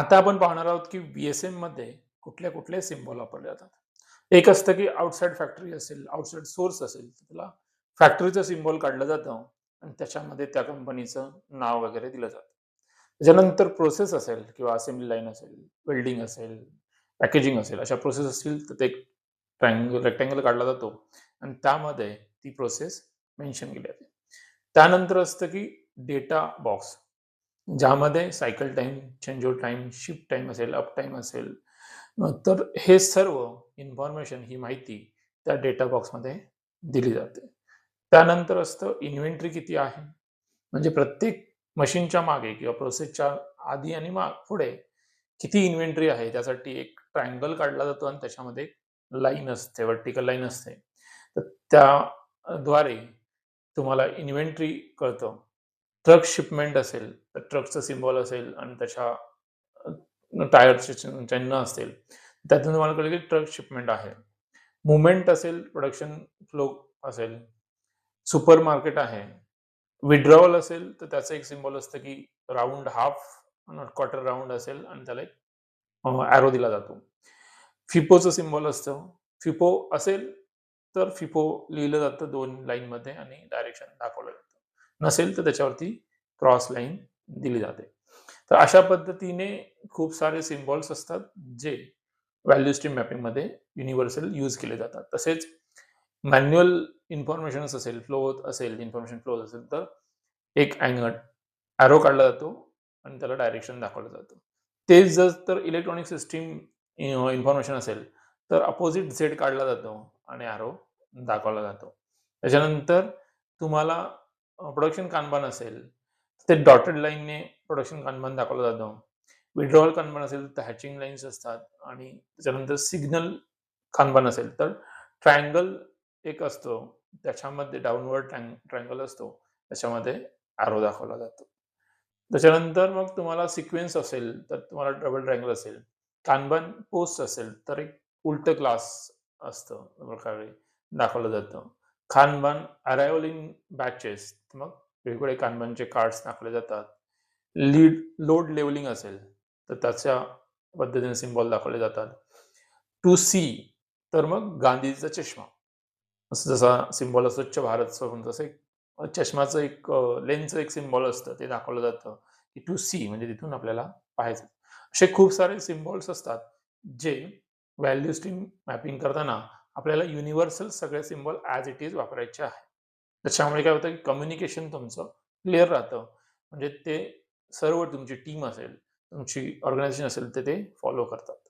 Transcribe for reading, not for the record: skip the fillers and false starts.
आता आपण पाहणार आहोत, की व्ही-एस-एम मध्ये कुठले सिम्बॉल वापरले जातात. एक असतं, की आउटसाइड फॅक्टरी असेल, आउटसाइड सोर्स असेल, तर त्याला फॅक्टरीचं सिम्बॉल काढलं जातं आणि त्याच्यामध्ये त्या कंपनीचं नाव वगैरे दिलं जातं. त्याच्यानंतर प्रोसेस असेल किंवा असेंब्ली लाईन असेल, वेल्डिंग असेल, पॅकेजिंग असेल, अशा प्रोसेस असतील, तर ते एक रेक्टेंगल काढला जातो आणि त्यामध्ये ती प्रोसेस मेन्शन केली जाते. त्यानंतर असतं, की डेटा बॉक्स. ज्यामध्ये cycle time, change over time, shift time असेल, अप टाईम असेल. तर हे सर्व इन्फॉर्मेशन ही माहिती त्या डेटा बॉक्समध्ये दिली जाते. त्यानंतर असतं इन्व्हेंटरी किती आहे. म्हणजे प्रत्येक मशीनच्या मागे किंवा प्रोसेसच्या आधी आणि पुढे किती इन्व्हेंटरी आहे त्यासाठी एक ट्रायंगल काढला जातो आणि त्याच्यामध्ये लाईन असते, व्हर्टिकल लाईन असते. तर त्याद्वारे तुम्हाला इन्व्हेंटरी कळतं. ट्रक शिपमेंट असेल, तर ट्रकचं सिम्बॉल असेल आणि त्याच्या टायरचे चिन्ह असतील. त्यातून तुम्हाला कळेल की ट्रक शिपमेंट आहे. मूव्हमेंट असेल, प्रोडक्शन फ्लो असेल, सुपरमार्केट आहे. विथड्रॉवल असेल, तर त्याचं एक सिम्बॉल असतं की राउंड हाल्फ क्वार्टर राउंड असेल आणि त्याला एक एरो दिला जातो. फिफोचं सिम्बॉल असतं. फिफो असेल, तर फिफो लिहिलं जातं 2 लाईनमध्ये आणि डायरेक्शन दाखवलं जातं. नसेल, तर त्याच्यावरती क्रॉस लाईन दिली जाते. तर अशा पद्धतीने खूप सारे सिम्बॉल्स असतात, जे व्हॅल्यू स्ट्रीम मॅपिंगमध्ये युनिव्हर्सल यूज केले जातात. तसेच मॅन्युअल इन्फॉर्मेशन्स असेल, फ्लो होत असेल, इन्फॉर्मेशन फ्लो असेल, तर एक एरो काढला जातो आणि त्याला डायरेक्शन दाखवलं जातं. तेच जर तर इलेक्ट्रॉनिक सिस्टम इन्फॉर्मेशन असेल, तर अपोझिट झेड काढला जातो आणि एरो दाखवला जातो. त्याच्यानंतर तुम्हाला प्रोडक्शन कान्बान असेल, ते डॉटेड लाईनने प्रोडक्शन कान्बान दाखवलं जातं. विथड्रॉवल कान्बान असेल, तर हॅचिंग लाईन्स असतात आणि त्याच्यानंतर सिग्नल कान्बान असेल, तर ट्रायंगल एक असतो. त्याच्यामध्ये डाउनवर्ड ट्रायंगल असतो. त्याच्यामध्ये एरो दाखवला जातो. त्याच्यानंतर मग तुम्हाला सिक्वेन्स असेल, तर तुम्हाला डबल ट्रायंगल असेल. कान्बान पोस्ट असेल, तर एक उलटं क्लास असतं प्रकारे दाखवलं जातं. कान्बान अरायव्हल इन बॅचेस, मग वेगवेगळे कान्बानचे कार्ड्स दाखवले जातात. लोड लेव्हलिंग असेल, तर त्याच्या पद्धतीने सिम्बॉल दाखवले जातात. टू सी, तर मग गांधीजीचा चष्मा. असं जसा सिम्बॉल स्वच्छ भारत सोडून तसं एक चष्माचं एक लेन्सचं एक सिम्बॉल असतं, ते दाखवलं जातं, की टू सी म्हणजे तिथून आपल्याला पाहायचं. असे खूप सारे सिम्बॉल्स असतात, जे व्हॅल्यू स्ट्रीम मॅपिंग करताना आपल्याला युनिव्हर्सल सगळे सिम्बॉल ॲज इट इज वापरायचे आहे. त्याच्यामुळे काय होतं, की कम्युनिकेशन तुमचं क्लिअर राहतं. म्हणजे ते सर्व तुमची टीम असेल, तुमची ऑर्गनायझेशन असेल, तर ते फॉलो करतात.